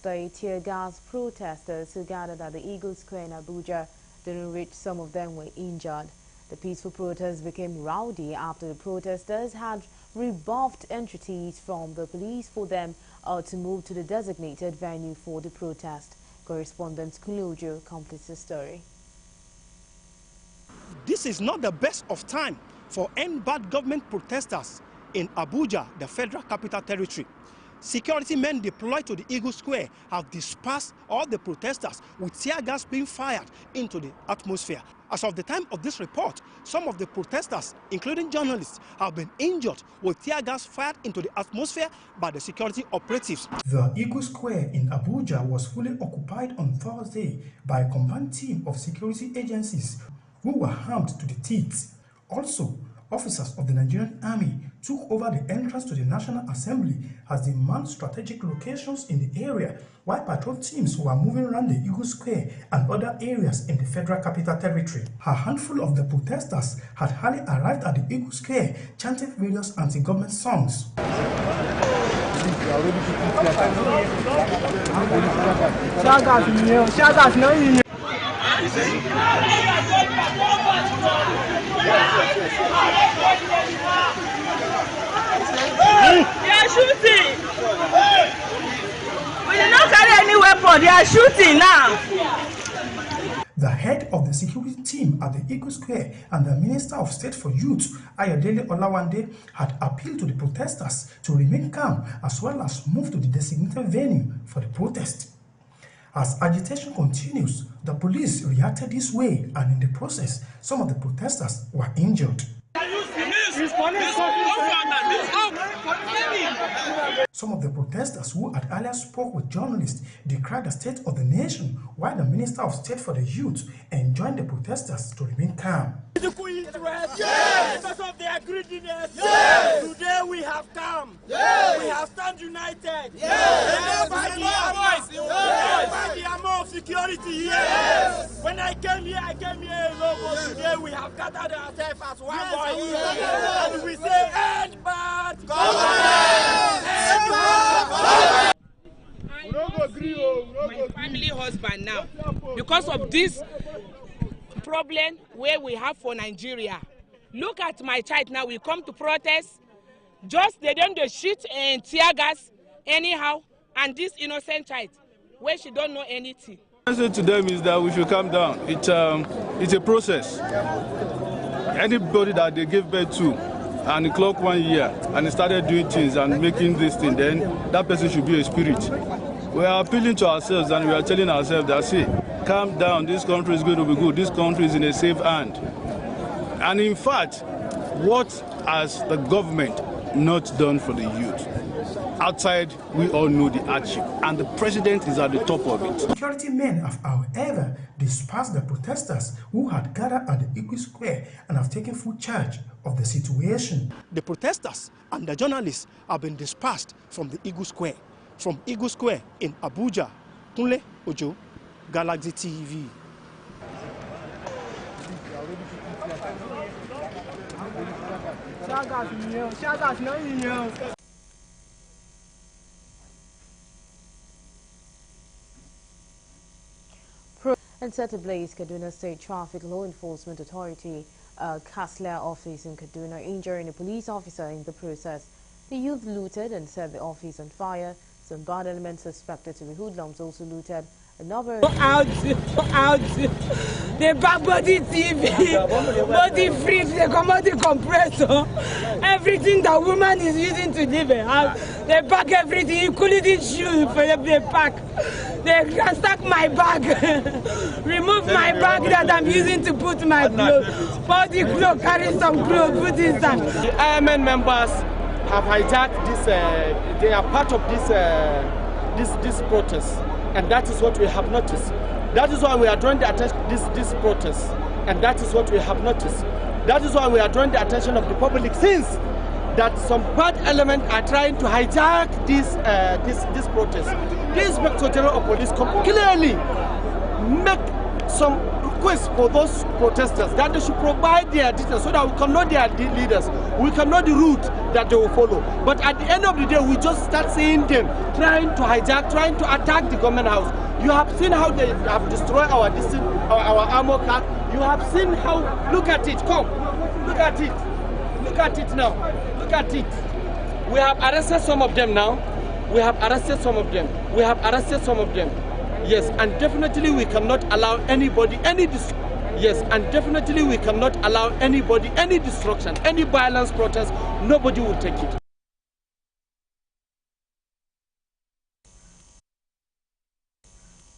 Thursday, tear gas protesters who gathered at the Eagle Square in Abuja didn't reach. Some of them were injured. The peaceful protest became rowdy after the protesters had rebuffed entreaties from the police for them to move to the designated venue for the protest. Correspondent Kulojo completes the story. This is not the best of time for end bad government protesters in Abuja, the Federal Capital Territory. Security men deployed to the Eagle Square have dispersed all the protesters with tear gas being fired into the atmosphere. As of the time of this report, some of the protesters, including journalists, have been injured with tear gas fired into the atmosphere by the security operatives. The Eagle Square in Abuja was fully occupied on Thursday by a combined team of security agencies who were armed to the teeth. Also, officers of the Nigerian Army took over the entrance to the National Assembly as they manned strategic locations in the area, while patrol teams were moving around the Eagle Square and other areas in the Federal Capital Territory. A handful of the protesters had hardly arrived at the Eagle Square, chanting various anti-government songs. They are shooting. We did not carry any weapon. They are shooting now. The head of the security team at the Eagle Square and the Minister of State for Youth, Ayodele Olawande, had appealed to the protesters to remain calm as well as move to the designated venue for the protest. As agitation continues, the police reacted this way, and in the process, some of the protesters were injured. Some of the protesters who had earlier spoke with journalists decried the state of the nation, while the Minister of State for the Youth enjoined the protesters to remain calm. Yes. Because of their greediness. Yes. Today we have come. Yes. We have stand united. Yes. By the amount of security here. Yes. When I came here alone, but today we have gathered ourselves as one voice. Yes. And we say, end bad government. End bad government. My family husband now, because of this problem where we have for Nigeria. Look at my child now. We come to protest. Just they don't do shit and tear gas anyhow, and this innocent child, where she don't know anything. The answer to them is that we should calm down. It's a process. Anybody that they give birth to and it clock 1 year and they started doing things and making this thing, then that person should be a spirit. We are appealing to ourselves and we are telling ourselves that, see, calm down, this country is going to be good, this country is in a safe hand. And in fact, what has the government not done for the youth? Outside, we all know the hardship, and the president is at the top of it. Security men have, however, dispersed the protesters who had gathered at the Eagle Square and have taken full charge of the situation. The protesters and the journalists have been dispersed from the Eagle Square. From Eagle Square in Abuja, Kunle Ojo, Galaxy TV. And set ablaze Kaduna State Traffic Law Enforcement Authority Kasla office in Kaduna, injuring a police officer in the process. The youth looted and set the office on fire. Some bad elements suspected to be hoodlums also looted another. Out. The back body TV, body fridge, the commodity compressor, everything that woman is using to live in house. They pack everything, including shoes for the pack. They stack my bag, remove my bag that I'm using to put my clothes. For the clothes, carry some clothes, put inside. The IMN members have hijacked this, they are part of this protest, and that is what we have noticed. That is why we are drawing the attention to this protest, and that is what we have noticed. That is why we are drawing the attention of the public, since that some bad elements are trying to hijack this protest. The Inspector General of Police clearly make some request for those protesters that they should provide their details so that we can know their leaders, we can know the route that they will follow. But at the end of the day, we just start seeing them trying to hijack, trying to attack the government house. You have seen how they have destroyed our armor car. You have seen how, look at it, come, look at it. Look at it now, look at it. We have arrested some of them now. We have arrested some of them. We have arrested some of them. Yes, and definitely we cannot allow anybody any destruction, any violence protest. Nobody will take it.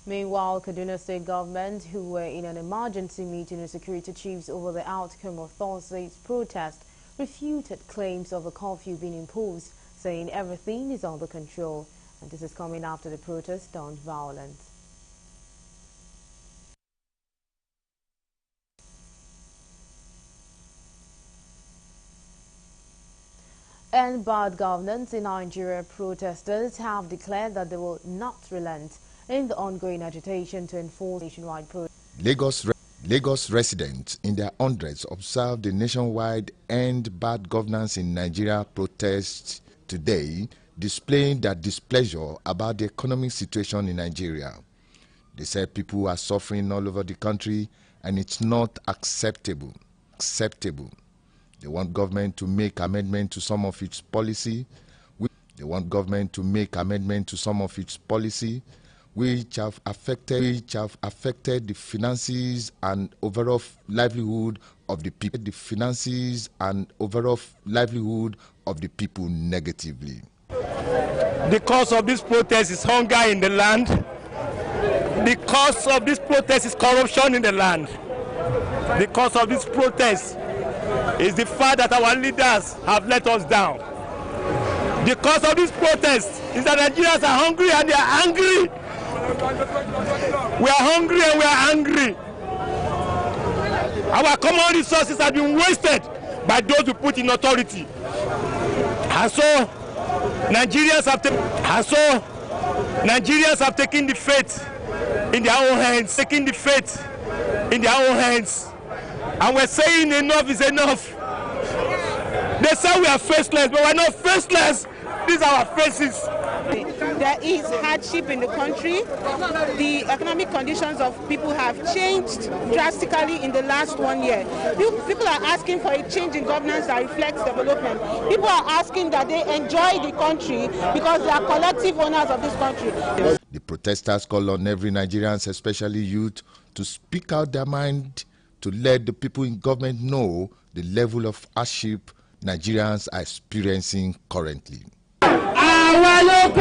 Meanwhile, Kaduna State government, who were in an emergency meeting with security chiefs over the outcome of Thursday's protest, refuted claims of a curfew being imposed, saying everything is under control. And this is coming after the protest turned violent. And bad governance in Nigeria, protesters have declared that they will not relent in the ongoing agitation to enforce nationwide protest. Lagos residents in their hundreds observed the nationwide End Bad Governance in Nigeria protest today, displaying their displeasure about the economic situation in Nigeria. They said people are suffering all over the country and it's not acceptable. They want government to make amendment to some of its policy. Which have affected the finances and overall livelihood of the people. Negatively. The cause of this protest is hunger in the land. The cause of this protest is corruption in the land. The cause of this protest is the fact that our leaders have let us down. The cause of this protest is that Nigerians are hungry and they are angry. We are hungry and we are angry. Our common resources have been wasted by those who put in authority. And so Nigerians have taken the fate in their own hands. And we're saying enough is enough. They say we are faceless, but we're not faceless. These are our faces. There is hardship in the country. The economic conditions of people have changed drastically in the last 1 year. People are asking for a change in governance that reflects development. People are asking that they enjoy the country because they are collective owners of this country. The protesters call on every Nigerian, especially youth, to speak out their mind, to let the people in government know the level of hardship Nigerians are experiencing currently. It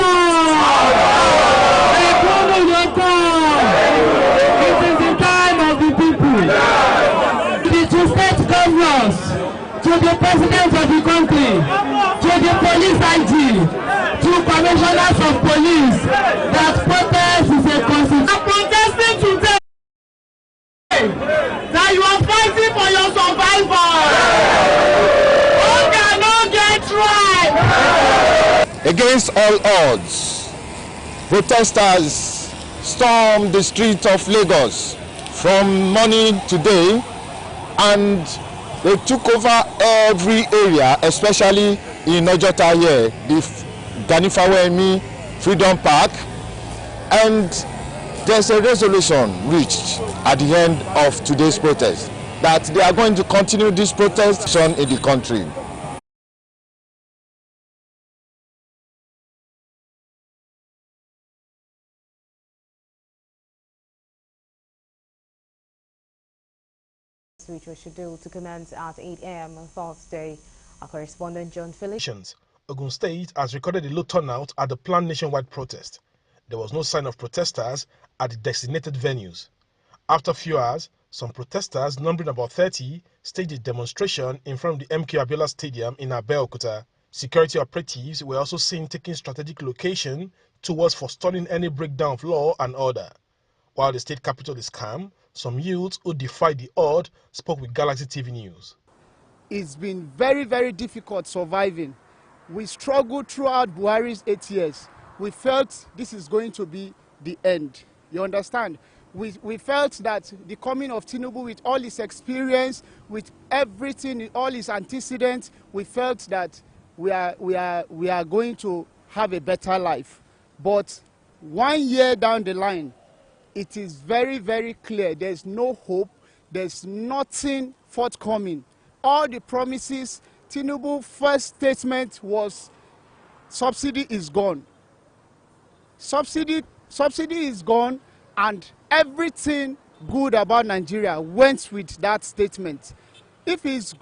is the time of the people. The two state governors, to the president of the country, to the police IG, to commissioners of police, that protest is a constitution. I'm protesting today that you are fighting for your survival. Hunger no get right. Against all odds, protesters stormed the streets of Lagos from morning to day, and they took over every area, especially in Ojota here, the Ganifawemi Freedom Park, and there's a resolution reached at the end of today's protest that they are going to continue this protest in the country. Which was scheduled to commence at 8 a.m. on Thursday. Our correspondent John Phillips. Ogun State has recorded a low turnout at the planned nationwide protest. There was no sign of protesters at the designated venues. After a few hours, some protesters, numbering about 30, staged a demonstration in front of the MK Abiola Stadium in Abeokuta. Security operatives were also seen taking strategic location towards forestalling any breakdown of law and order. While the state capital is calm, some youths who defied the odd spoke with Galaxy TV News. It's been very, very difficult surviving. We struggled throughout Buhari's 8 years. We felt this is going to be the end. You understand? We felt that the coming of Tinubu, with all his experience, with everything, all his antecedents, we felt that we are going to have a better life. But 1 year down the line, it is very, very clear there's no hope, there's nothing forthcoming. All the promises, Tinubu's first statement was subsidy is gone. Subsidy is gone, and everything good about Nigeria went with that statement. If he's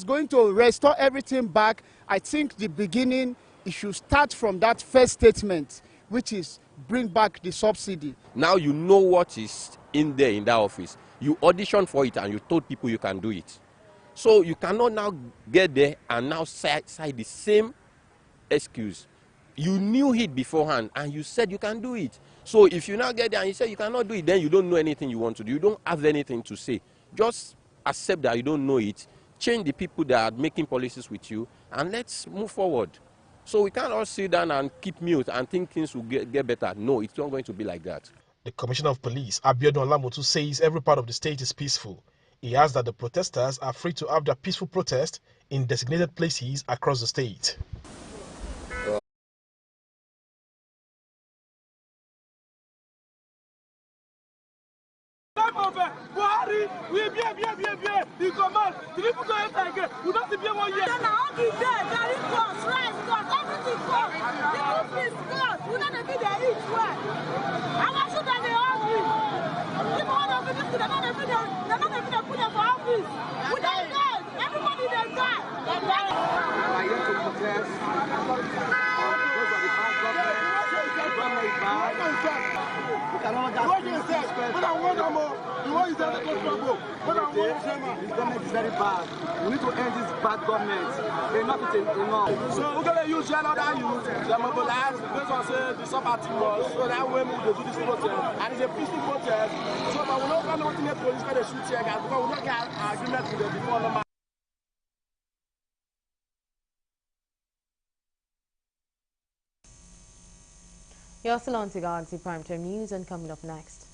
going to restore everything back, I think the beginning, it should start from that first statement, which is bring back the subsidy. Now you know what is in there in that office. You auditioned for it and you told people you can do it. So you cannot now get there and now cite the same excuse. You knew it beforehand and you said you can do it. So if you now get there and you say you cannot do it, then you don't know anything you want to do. You don't have anything to say. Just accept that you don't know it. Change the people that are making policies with you, and let's move forward. So we can't all sit down and keep mute and think things will get better. No, it's not going to be like that. The Commissioner of Police, Abiodun Olamotu, says every part of the state is peaceful. He adds that the protesters are free to have their peaceful protest in designated places across the state. This government is very bad. We need to end this bad government. Enough is enough. So we're going to use another youth. They mobilize based on the support team so that way we do this protest. And it's a peaceful protest. So that we don't want to police for the shoot here guys because we don't get agreement with them before normal. You're still on to Galaxy Primetime News, and coming up next.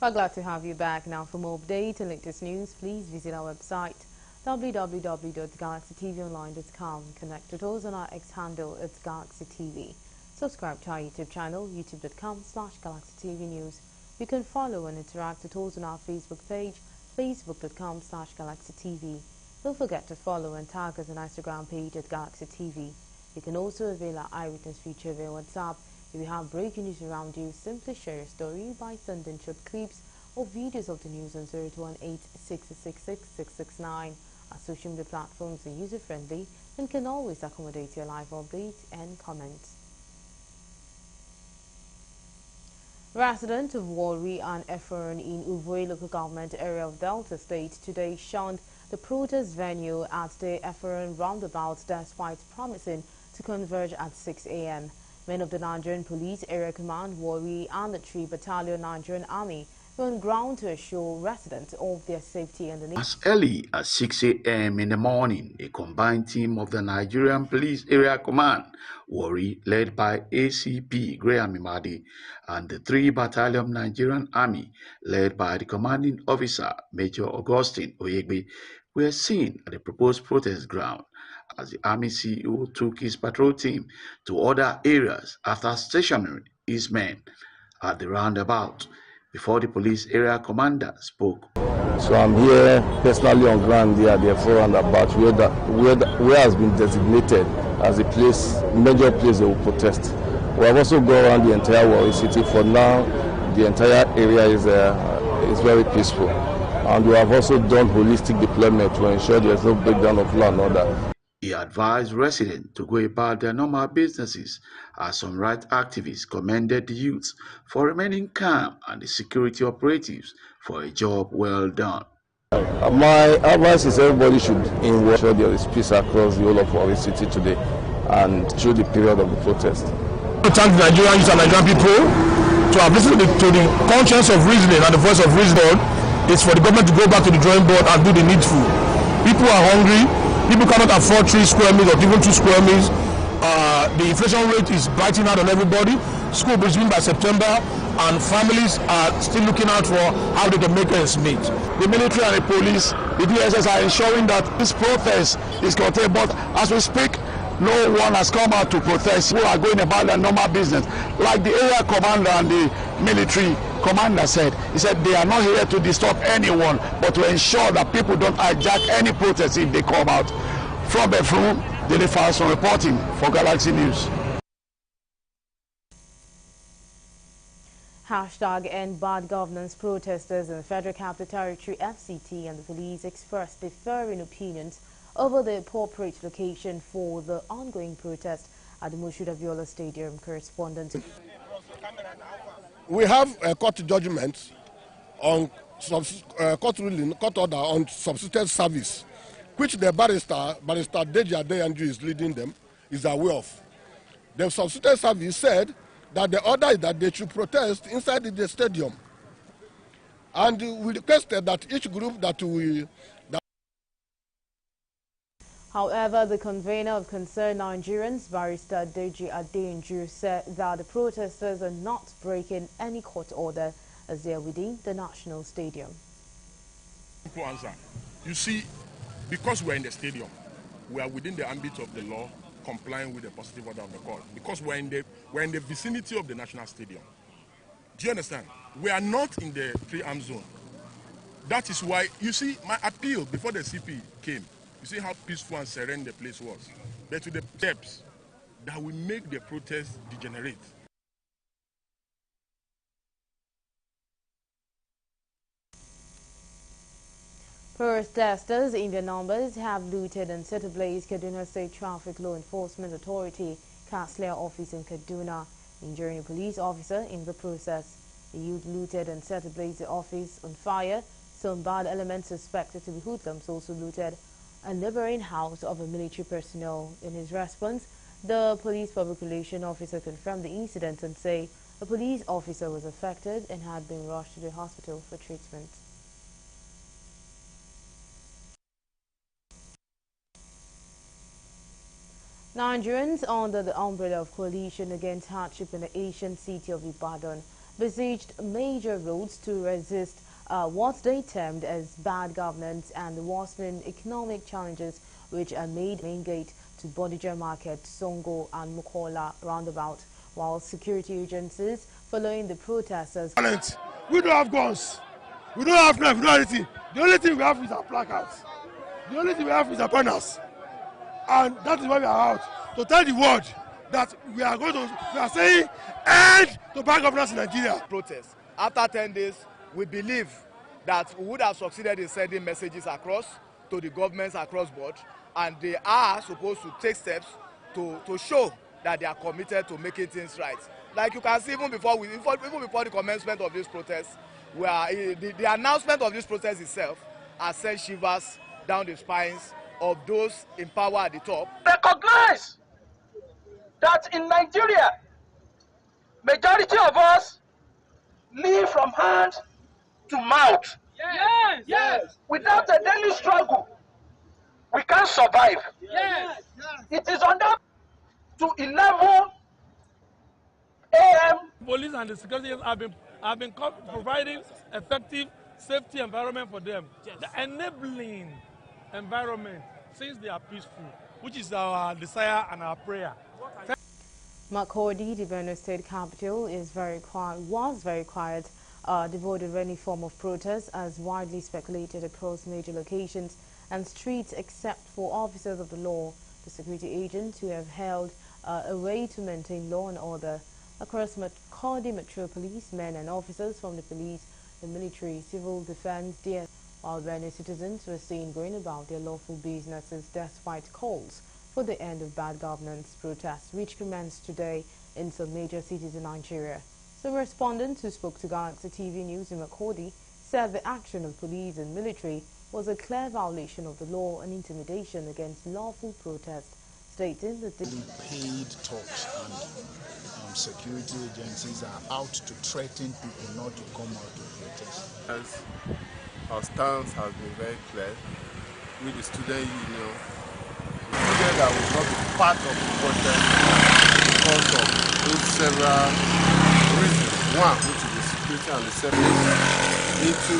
We're glad to have you back. Now, for more updates and latest news, please visit our website www.galaxytvonline.com. Connect with us on our X handle at GalaxyTV. Subscribe to our YouTube channel, youtube.com/GalaxyTVNews. You can follow and interact with us on our Facebook page, facebook.com/GalaxyTV. Don't forget to follow and tag us on our Instagram page at GalaxyTV. You can also avail our eyewitness feature via WhatsApp. If you have breaking news around you, simply share your story by sending short clips or videos of the news on 018-666-669. Our social media platforms are user-friendly and can always accommodate your live updates and comments. Residents of Warri and Eferen in Uvwe local government area of Delta State today shunned the protest venue at the Eferen roundabout despite promising to converge at 6 a.m. Men of the Nigerian Police Area Command, Warri, and the 3 Battalion Nigerian Army were on ground to assure residents of their safety and the need. As early as 6 a.m. in the morning, a combined team of the Nigerian Police Area Command, Warri, led by ACP Graham Imadi, and the 3 Battalion Nigerian Army, led by the commanding officer, Major Augustine Oyegbe, were seen at the proposed protest ground as the Army CEO took his patrol team to other areas after stationing his men at the roundabout before the police area commander spoke. So I'm here personally on ground here at the roundabout where has been designated as a place, major place they will protest. We have also gone around the entire Warri city. For now, the entire area is very peaceful. and we have also done holistic deployment to ensure there is no breakdown of law and order. He advised residents to go about their normal businesses, as some rights activists commended the youths for remaining calm and the security operatives for a job well done. My advice is everybody should ensure there is peace across the whole of our city today and through the period of the protest. To thank the Nigerian youth and Nigerian people to have listened to the conscience of reasoning and the voice of reason. It's for the government to go back to the drawing board and do the needful. People are hungry. People cannot afford 3 square meters or even 2 square meters. The inflation rate is biting out on everybody. School will resume by September, and families are still looking out for how they can make ends meet. The military and the police, the DSS are ensuring that this protest is contained. But as we speak, no one has come out to protest. People are going about their normal business. Like the area commander and the military commander said, he said they are not here to disturb anyone, but to ensure that people don't hijack any protest if they come out. From Befrum, Daily Fast reporting for Galaxy News. #End Bad Governance protesters in the Federal Capital Territory FCT and the police expressed differing opinions over the appropriate location for the ongoing protest at the Moshood Abiola Stadium. Correspondent. We have a court judgment on court ruling, court order on substituted service, which the barrister Deji Adeyanju is leading them, is aware of. The substituted service said that the order is that they should protest inside the stadium. And we requested that each group that we... However, the convener of Concerned Nigerians, Barrister Deji Adeyanju, said that the protesters are not breaking any court order as they are within the National Stadium. You see, because we're in the stadium, we are within the ambit of the law, complying with the positive order of the court, because we're in the vicinity of the National Stadium. Do you understand? We are not in the free-arm zone. That is why, you see, my appeal before the CP came, you see how peaceful and serene the place was. But to the steps that will make the protest degenerate. Protesters in their numbers have looted and set ablaze Kaduna State Traffic Law Enforcement Authority Castle office in Kaduna, injuring a police officer in the process. The youth looted and set ablaze the office on fire. Some bad elements suspected to be hoodlums also looted a neighboring house of a military personnel. In his response, the police public relations officer confirmed the incident and say a police officer was affected and had been rushed to the hospital for treatment. Nigerians under the umbrella of Coalition Against Hardship in the Asian city of Ibadan besieged major roads to resist what they termed as bad governance and the worsening economic challenges which are made main gate to Bodija Market, Songo and Mukola roundabout, while security agencies following the protesters. We don't have guns, we don't have knives, we don't have anything. The only thing we have is our placards. The only thing we have is our banners. And that is why we are out, to tell the world that we are saying end to bad governance in Nigeria. Protest. After 10 days, we believe that we would have succeeded in sending messages across to the governments across board, and they are supposed to take steps to show that they are committed to making things right. Like you can see, even before the commencement of this protest, the announcement of this protest itself has sent shivers down the spines of those in power at the top. Recognize that in Nigeria, majority of us live from hand to mouth. Yes. Yes. Without a daily struggle, we can't survive. Yes. It is on that to 11 a.m. Police and the security have been providing effective safety environment for them. Yes. The enabling environment since they are peaceful, which is our desire and our prayer. Makurdi, the Benue State capital, was very quiet, devoid of any form of protest, as widely speculated across major locations and streets except for officers of the law, the security agents who have held a way to maintain law and order. Across Makurdi Metro Police, men and officers from the police, the military, civil defense, while many citizens were seen going about their lawful businesses despite calls for the end of bad governance. Protests which commenced today in some major cities in Nigeria. Some respondents who spoke to Galaxy TV News in Makurdi said the action of police and military was a clear violation of the law and intimidation against lawful protest, stating that paid talks and security agencies are out to threaten people not to come out to protest. As our stance has been very clear with the student union. The students that will not be part of the protest because of those several reasons. One, which is the security, and the second, into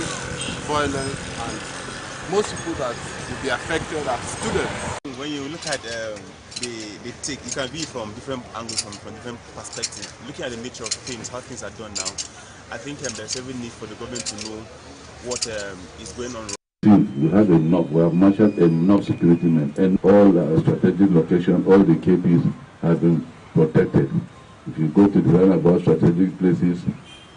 violence, and most people that will be affected are students. When you look at the take, you can view from different angles, from different perspectives. Looking at the nature of things, how things are done now, I think there's every need for the government to know what is going on. We had enough. We have marshaled enough security men, and all strategic locations, all the KPs have been protected. If you go to the roundabout strategic places,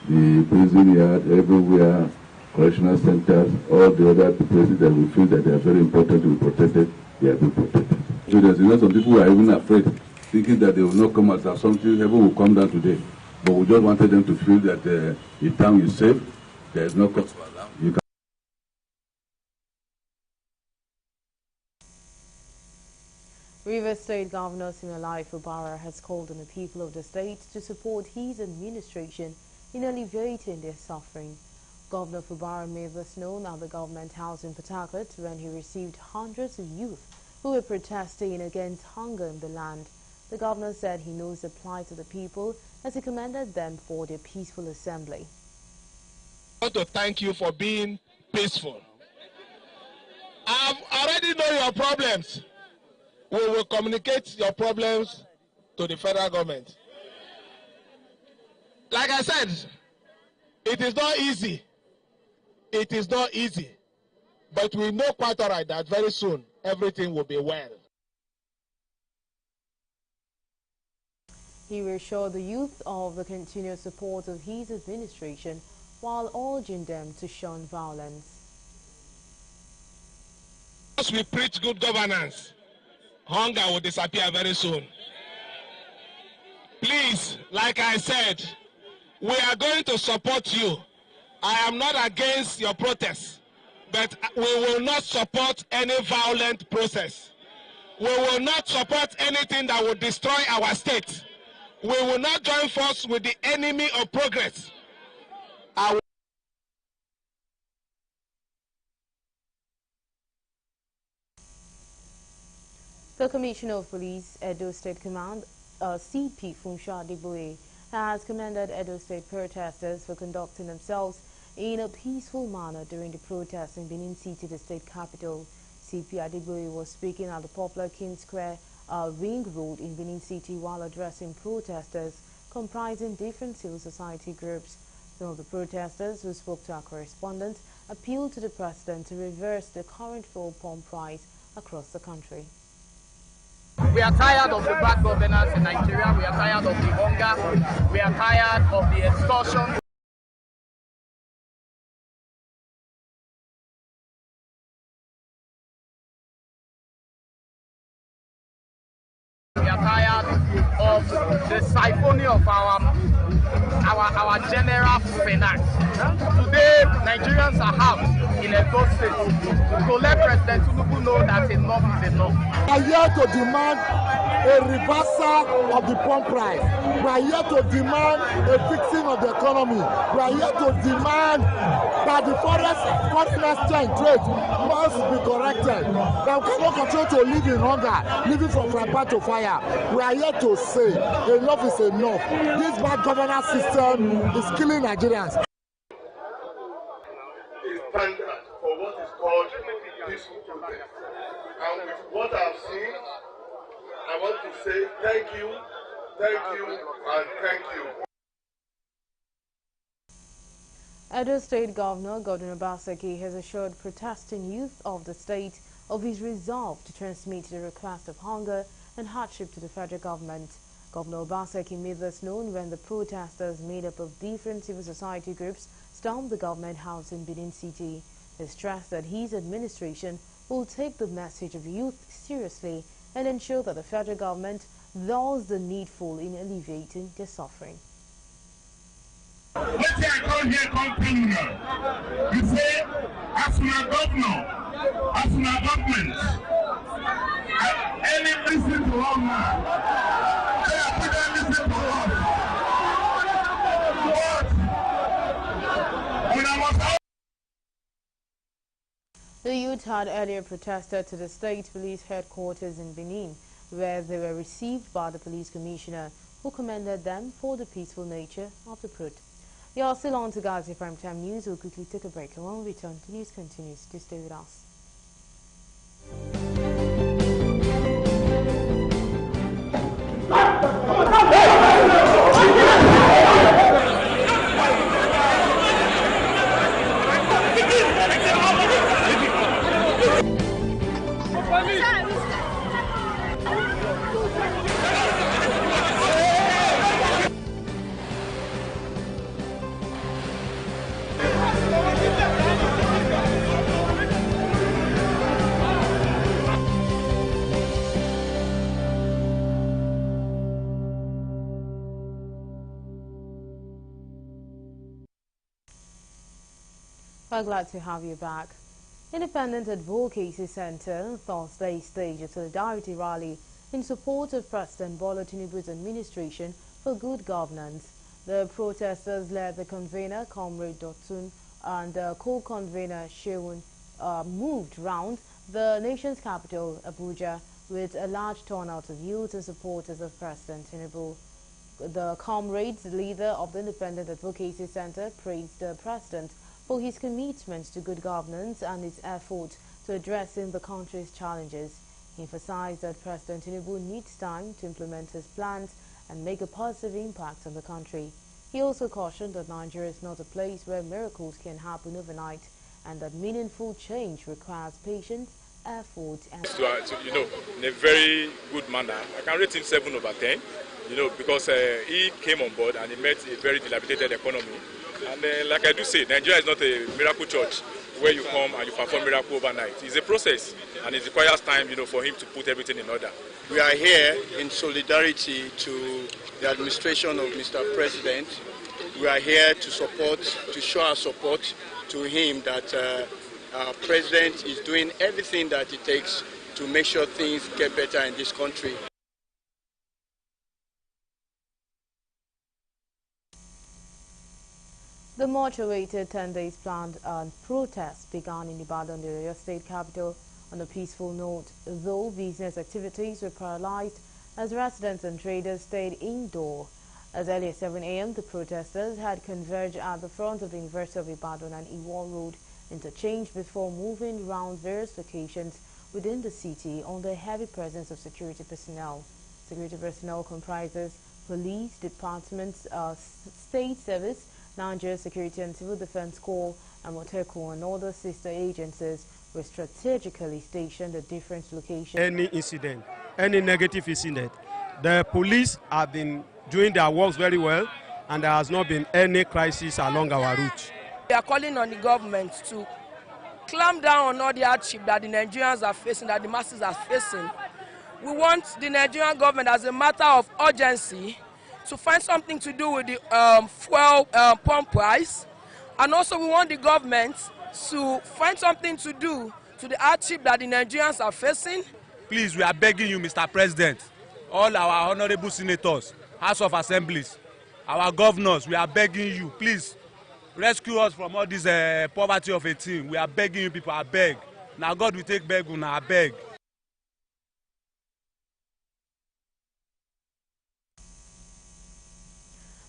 the prison yard, everywhere, correctional centers, all the other places that we feel that they are very important to be protected, they have been protected. So there's some people who are even afraid, thinking that they will not come out, that something heaven will come down today. But we just wanted them to feel that the town is safe, there is no cause for alarm. You can Rivers State Governor Siminalayi Fubara has called on the people of the state to support his administration in alleviating their suffering. Governor Fubara made this known at the Government House in Port Harcourt when he received hundreds of youth who were protesting against hunger in the land. The governor said he knows the plight of the people as he commended them for their peaceful assembly. I want to thank you for being peaceful. I've already know your problems. We will communicate your problems to the federal government. Like I said, it is not easy. It is not easy. But we know quite all right that very soon everything will be well. He reassured the youth of the continued support of his administration while urging them to shun violence. As we preach good governance, hunger will disappear very soon. Please, like I said, we are going to support you. I am not against your protest, but we will not support any violent process. We will not support anything that will destroy our state. We will not join force with the enemy of progress. The Commissioner of Police, Edo State Command, CP Funsho Adegboye, has commended Edo State protesters for conducting themselves in a peaceful manner during the protests in Benin City, the state capital. CP Adegboye was speaking at the popular King Square Ring Road in Benin City while addressing protesters comprising different civil society groups. Some of the protesters who spoke to our correspondent appealed to the president to reverse the current fuel pump price across the country. We are tired of the bad governance in Nigeria. We are tired of the hunger. We are tired of the extortion. We are tired of the siphoning of our general finance. Today, Nigerians are out in Edo State to let President Tinubu know that enough is enough. We are here to demand a reversal of the pump price. We are here to demand a fixing of the economy. We are here to demand that the foreign exchange trade must be corrected. That we cannot continue to live in hunger, living from fry pan to fire. We are here to say enough is enough. This bad governance system is killing Nigerians. Standard for what is called peaceful protest. And with what I've seen, I want to say thank you, and thank you. Edo State Governor Godwin Obaseki has assured protesting youth of the state of his resolve to transmit the request of hunger and hardship to the federal government. Governor Obaseki made this known when the protesters made up of different civil society groups stormed the government house in Benin City. He stressed that his administration will take the message of youth seriously and ensure that the federal government does the needful in alleviating their suffering. What I call here criminal. You say, as my governor, as my government, any listen to all now. Listen to us. The youth had earlier protested to the state police headquarters in Benin, where they were received by the police commissioner, who commended them for the peaceful nature of the protest. You are still on to Gazi Primetime News. We'll quickly take a break, and when we return, the news continues. Do stay with us. We're glad to have you back. Independent Advocacy Center Thursday staged a solidarity rally in support of President Bola Tinubu's administration for good governance. The protesters led the convener, Comrade Dotun, and co-convener Shewun moved round the nation's capital, Abuja, with a large turnout of youth and supporters of President Tinubu. The comrades, leader of the Independent Advocacy Center, praised the president for his commitment to good governance and his effort to addressing the country's challenges. He emphasized that President Tinubu needs time to implement his plans and make a positive impact on the country. He also cautioned that Nigeria is not a place where miracles can happen overnight and that meaningful change requires patience, effort, and... In a very good manner. I can rate him 7 over 10, because he came on board and he met a very dilapidated economy. And like I do say, Nigeria is not a miracle church where you come and you perform miracle overnight. It's a process, and it requires time, for him to put everything in order. We are here in solidarity to the administration of Mr. President. We are here to show our support to him that our president is doing everything that it takes to make sure things get better in this country. The much-awaited 10 days planned protest began in Ibadan, the Oyo State capital, on a peaceful note, though business activities were paralyzed as residents and traders stayed indoor. As early as 7 a.m., the protesters had converged at the front of the University of Ibadan and Iwo Road interchange before moving around various locations within the city under heavy presence of security personnel. Security personnel comprises police departments, state service, Nigeria Security and Civil Defense Corps, and Moteco and other sister agencies were strategically stationed at different locations. Any incident, any negative incident, the police have been doing their works very well, and there has not been any crisis along our route. We are calling on the government to clamp down on all the hardship that the Nigerians are facing, that the masses are facing. We want the Nigerian government, as a matter of urgency, to find something to do with the fuel pump price, and also we want the government to find something to do to the hardship that the Nigerians are facing. Please, we are begging you, Mr. President, all our honorable senators, House of Assemblies, our governors, we are begging you, please rescue us from all this poverty of a team. We are begging you people, I beg. Now God will take beg, I beg.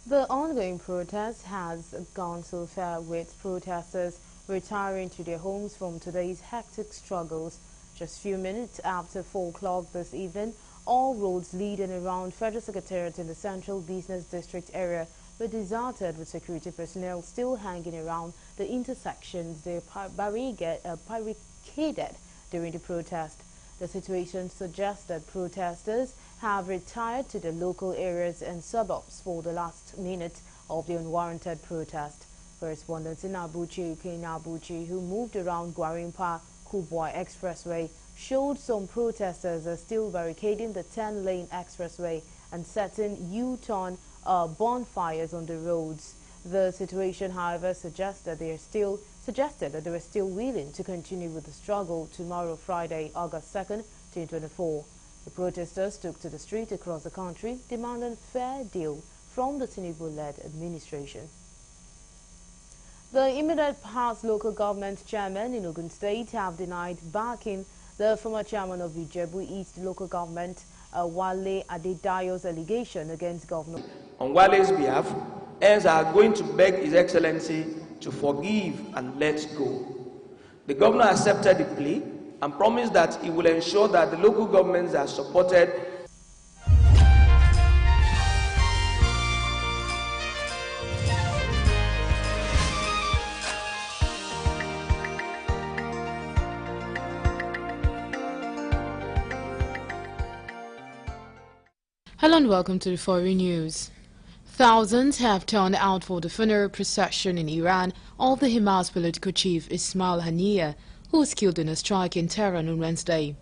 The ongoing protest has gone so far, with protesters retiring to their homes from today's hectic struggles. Just few minutes after 4 o'clock this evening, all roads leading around Federal Secretariat in the Central Business District area were deserted, with security personnel still hanging around the intersections they barricaded during the protest. The situation suggests that protesters have retired to the local areas and suburbs for the last minute of the unwarranted protest. correspondent in Abuchi, Kenya Abuchi, who moved around Gwarimpa-Kubwa Expressway, showed some protesters are still barricading the 10-lane expressway and setting U-turn bonfires on the roads. The situation, however, suggested that they were still willing to continue with the struggle tomorrow, Friday, August 2nd, 2024. The protesters took to the street across the country, demanding fair deal from the Tinubu-led administration. The immediate past local government chairman in Ogun State have denied backing the former chairman of Ijebu East local government, Wale Adedayo's allegation against Governor. On Wale's behalf, heirs are going to beg His Excellency to forgive and let go. The governor accepted the plea and promised that he will ensure that the local governments are supported. Hello and welcome to the Foreign News. Thousands have turned out for the funeral procession in Iran of the Hamas political chief Ismail Haniyeh, who was killed in a strike in Tehran on Wednesday.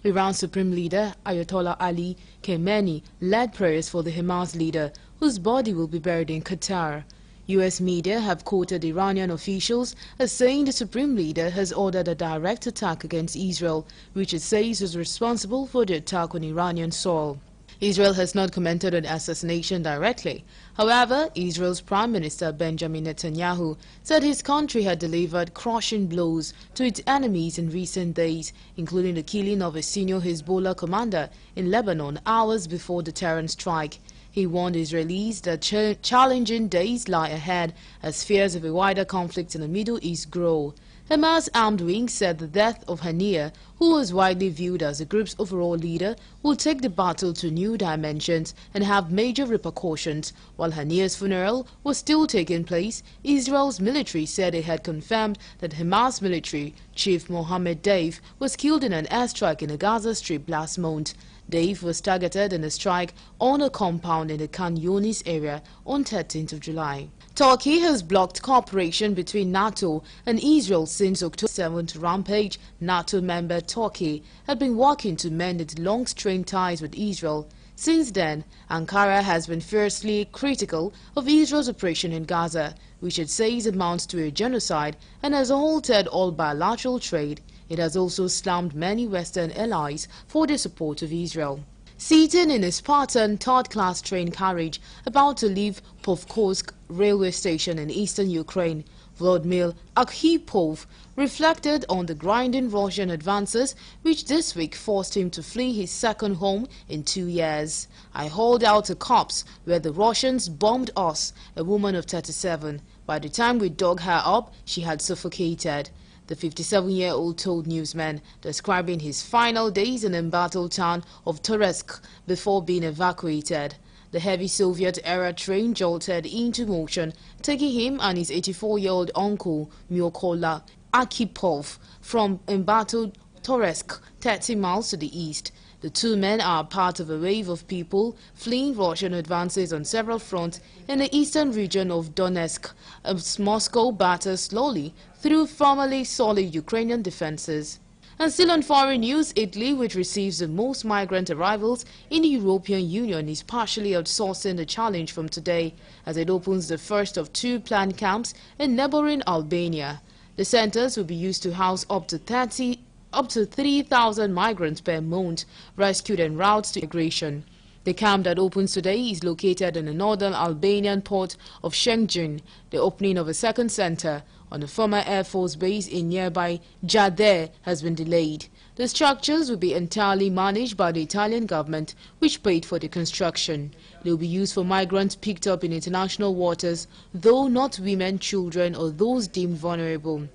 Iran's supreme leader Ayatollah Ali Khamenei led prayers for the Hamas leader, whose body will be buried in Qatar. U.S. media have quoted Iranian officials as saying the supreme leader has ordered a direct attack against Israel, which it says was responsible for the attack on Iranian soil. Israel has not commented on the assassination directly. However, Israel's Prime Minister Benjamin Netanyahu said his country had delivered crushing blows to its enemies in recent days, including the killing of a senior Hezbollah commander in Lebanon hours before the Tehran strike. He warned Israelis that challenging days lie ahead as fears of a wider conflict in the Middle East grow. Hamas armed wing said the death of Haniyeh, who was widely viewed as the group's overall leader, will take the battle to new dimensions and have major repercussions. While Haniyeh's funeral was still taking place, Israel's military said it had confirmed that Hamas military chief Mohammed Deif was killed in an airstrike in the Gaza Strip last month. Deif was targeted in a strike on a compound in the Khan Yunis area on 13th of July. Turkey has blocked cooperation between NATO and Israel since October 7th rampage. NATO member Turkey had been working to mend its long-strained ties with Israel. Since then, Ankara has been fiercely critical of Israel's operation in Gaza, which it says amounts to a genocide and has halted all bilateral trade. It has also slammed many Western allies for their support of Israel. Sitting in a Spartan third-class train carriage about to leave Povkorsk railway station in eastern Ukraine, Vladimir Arkhipov reflected on the grinding Russian advances which this week forced him to flee his second home in 2 years. "I hauled out a corpse where the Russians bombed us," a woman of 37. "By the time we dug her up, she had suffocated," the 57-year-old told newsmen, describing his final days in the embattled town of Toretsk before being evacuated. The heavy Soviet-era train jolted into motion, taking him and his 84-year-old uncle, Mykola Arkhipov, from embattled Toretsk, 30 miles to the east. The two men are part of a wave of people fleeing Russian advances on several fronts in the eastern region of Donetsk, as Moscow batters slowly through formerly solid Ukrainian defenses. And still on foreign news, Italy, which receives the most migrant arrivals in the European Union, is partially outsourcing the challenge from today as it opens the first of 2 planned camps in neighboring Albania. The centers will be used to house up to 3,000 migrants per month, rescued en route to migration. The camp that opens today is located in the northern Albanian port of Shëngjin. The opening of a second center on the former Air Force base in nearby Gjadër has been delayed. The structures will be entirely managed by the Italian government, which paid for the construction. They will be used for migrants picked up in international waters, though not women, children, or those deemed vulnerable.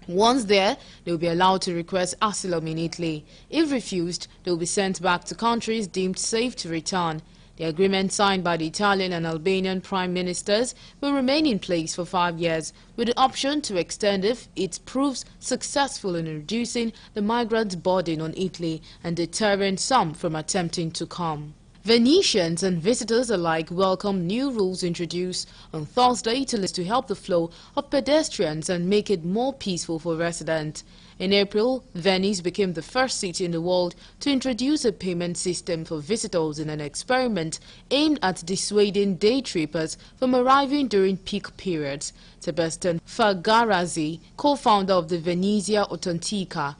Once there, they will be allowed to request asylum in Italy. If refused, they will be sent back to countries deemed safe to return. The agreement signed by the Italian and Albanian prime ministers will remain in place for 5 years, with the option to extend if it proves successful in reducing the migrant burden on Italy and deterring some from attempting to come. Venetians and visitors alike welcome new rules introduced on Thursday to help the flow of pedestrians and make it more peaceful for residents. In April, Venice became the first city in the world to introduce a payment system for visitors in an experiment aimed at dissuading day trippers from arriving during peak periods. Sebastian Fagarazzi, co-founder of the Venezia Authentica,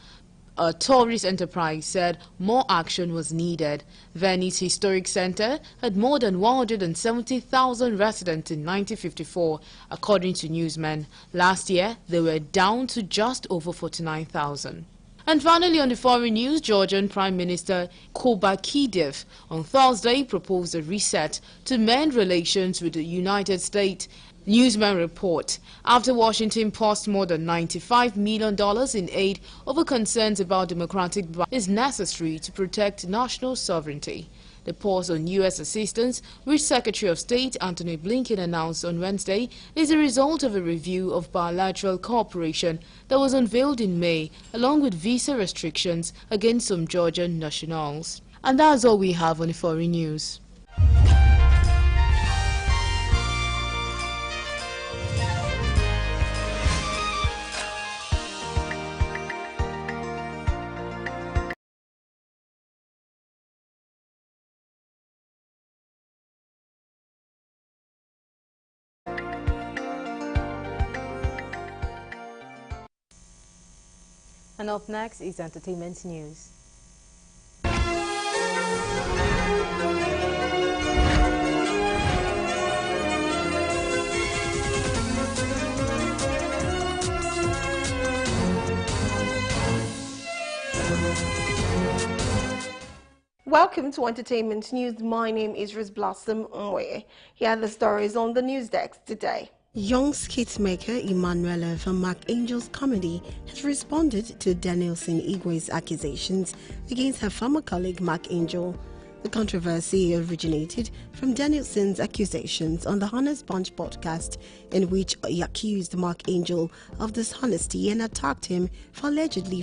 a tourist enterprise, said more action was needed. Venice Historic Center had more than 170,000 residents in 1954, according to newsmen. Last year, they were down to just over 49,000. And finally, on the foreign news, Georgian Prime Minister Kobakidev on Thursday proposed a reset to mend relations with the United States. Newsmen report after Washington paused more than $95 million in aid over concerns about democratic is necessary to protect national sovereignty. The pause on U.S. assistance, which Secretary of State Antony Blinken announced on Wednesday, is a result of a review of bilateral cooperation that was unveiled in May, along with visa restrictions against some Georgian nationals. And that's all we have on the foreign news. And up next is entertainment news. Welcome to Entertainment News. My name is Riz Blossom Onwe. Here are the stories on the news desk today. Young skitmaker Emanuela from Mark Angel's comedy has responded to Danielson Igwe's accusations against her former colleague Mark Angel. The controversy originated from Danielson's accusations on the Honest Bunch podcast, in which he accused Mark Angel of dishonesty and attacked him for allegedly